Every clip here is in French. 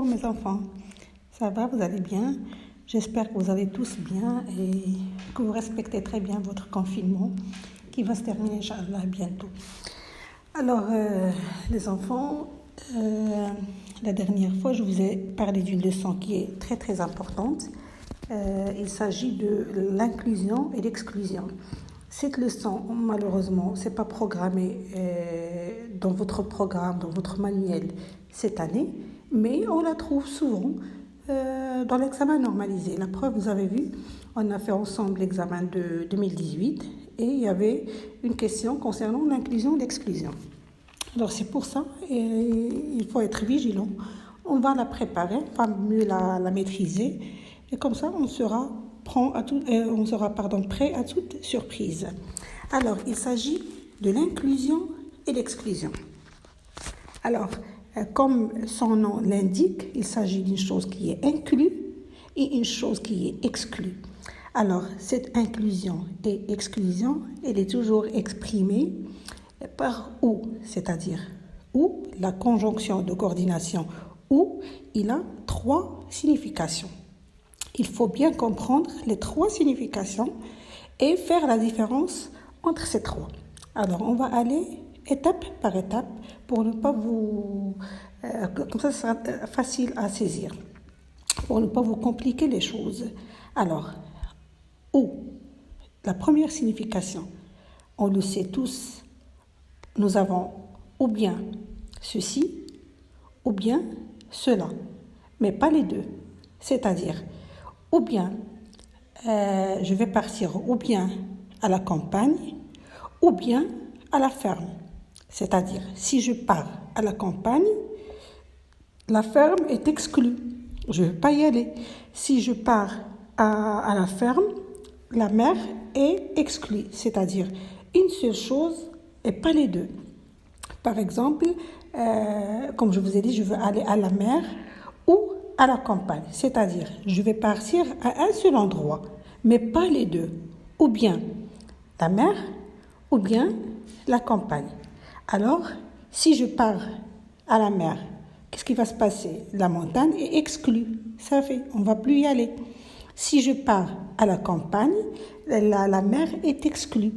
Bonjour mes enfants, ça va, vous allez bien? J'espère que vous allez tous bien et que vous respectez très bien votre confinement qui va se terminer, Inch'Allah, bientôt. Alors, les enfants, la dernière fois, je vous ai parlé d'une leçon qui est très très importante. Il s'agit de l'inclusion et l'exclusion. Cette leçon, malheureusement, ce n'est pas programmé dans votre programme, dans votre manuel cette année, mais on la trouve souvent dans l'examen normalisé. La preuve, vous avez vu, on a fait ensemble l'examen de 2018 et il y avait une question concernant l'inclusion et l'exclusion. Alors c'est pour ça, il faut être vigilant. On va la préparer, on va mieux la maîtriser et comme ça on sera prêt à toute surprise. Alors, il s'agit de l'inclusion et l'exclusion. Alors, comme son nom l'indique, il s'agit d'une chose qui est inclue et une chose qui est exclue. Alors, cette inclusion et exclusion, elle est toujours exprimée par ou, c'est-à-dire ou, la conjonction de coordination ou, il a trois significations. Il faut bien comprendre les trois significations et faire la différence entre ces trois. Alors, on va aller étape par étape pour ne pas vous... comme ça sera facile à saisir, pour ne pas vous compliquer les choses. Alors, ou, la première signification, on le sait tous, nous avons ou bien ceci, ou bien cela, mais pas les deux. C'est-à-dire, ou bien je vais partir ou bien à la campagne ou bien à la ferme. C'est-à-dire, si je pars à la campagne, la ferme est exclue. Je ne vais pas y aller. Si je pars à la ferme, la mer est exclue. C'est-à-dire, une seule chose et pas les deux. Par exemple, comme je vous ai dit, je veux aller à la mer ou à la campagne, c'est-à-dire je vais partir à un seul endroit, mais pas les deux, ou bien la mer, ou bien la campagne. Alors, si je pars à la mer, qu'est-ce qui va se passer? La montagne est exclue, ça fait, on ne va plus y aller. Si je pars à la campagne, la mer est exclue.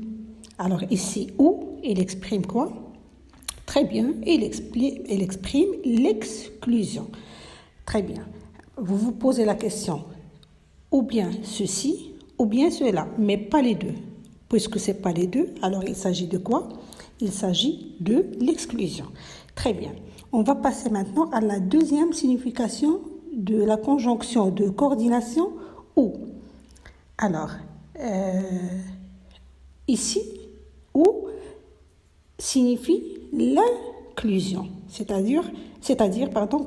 Alors ici, où, il exprime quoi? Très bien, il exprime l'exclusion. Très bien. Vous vous posez la question, ou bien ceci, ou bien cela, mais pas les deux. Puisque ce n'est pas les deux, alors il s'agit de quoi? Il s'agit de l'exclusion. Très bien. On va passer maintenant à la deuxième signification de la conjonction de coordination ou. Alors, ici, ou signifie l'inclusion, c'est-à-dire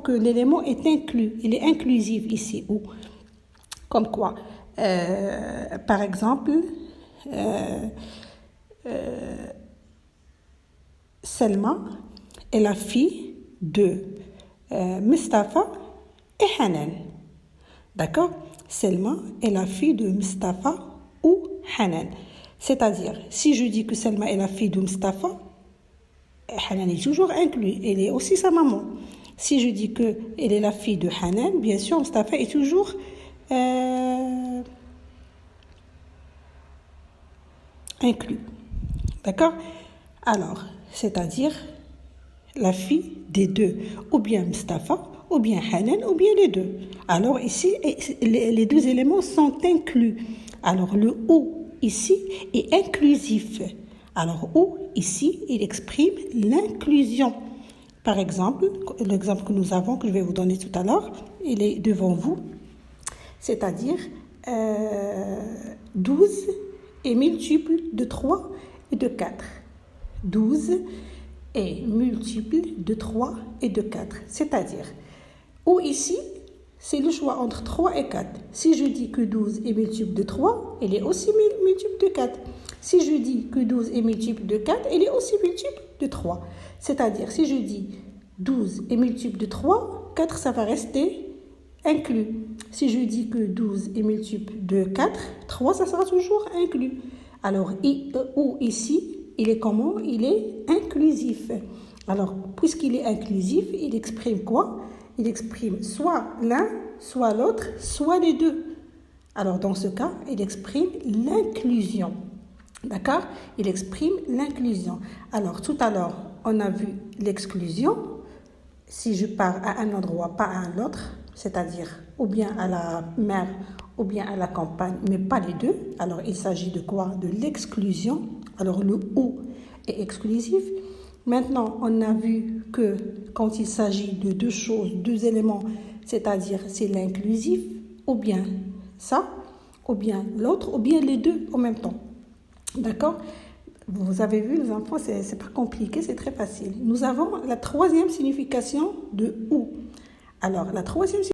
que l'élément est inclus, il est inclusif ici, ou comme quoi, par exemple, Selma est la fille de Mustafa et Hanan. D'accord? Selma est la fille de Mustafa ou Hanan. C'est-à-dire, si je dis que Selma est la fille de Mustafa, Hanan est toujours inclus, elle est aussi sa maman. Si je dis qu'elle est la fille de Hanan, bien sûr, Mustafa est toujours inclus. D'accord? Alors, c'est-à-dire la fille des deux, ou bien Mustafa, ou bien Hanan, ou bien les deux. Alors ici, les deux éléments sont inclus. Alors le ou ici est inclusif. Alors ou ici, il exprime l'inclusion. Par exemple, l'exemple que nous avons, que je vais vous donner tout à l'heure, il est devant vous. C'est-à-dire 12 est multiple de 3 et de 4. 12 est multiple de 3 et de 4. C'est-à-dire, ou ici, c'est le choix entre 3 et 4. Si je dis que 12 est multiple de 3, elle est aussi multiple de 4. Si je dis que 12 est multiple de 4, elle est aussi multiple de 3. C'est-à-dire, si je dis 12 est multiple de 3, 4, ça va rester inclus. Si je dis que 12 est multiple de 4, 3, ça sera toujours inclus. Alors, ou ici, il est comment? Il est inclusif. Alors, puisqu'il est inclusif, il exprime quoi? il exprime soit l'un, soit l'autre, soit les deux. Alors, dans ce cas, il exprime l'inclusion. D'accord? Il exprime l'inclusion. Alors, tout à l'heure, on a vu l'exclusion. Si je pars à un endroit, pas à un autre, c'est-à-dire ou bien à la mer ou bien à la campagne, mais pas les deux. Alors, il s'agit de quoi? De l'exclusion. Alors, le « ou » est exclusif. Maintenant, on a vu que quand il s'agit de deux choses, deux éléments, c'est-à-dire c'est l'inclusif, ou bien ça, ou bien l'autre, ou bien les deux en même temps. D'accord? Vous avez vu, les enfants, c'est pas compliqué, c'est très facile. Nous avons la troisième signification de « ou ». Alors, la troisième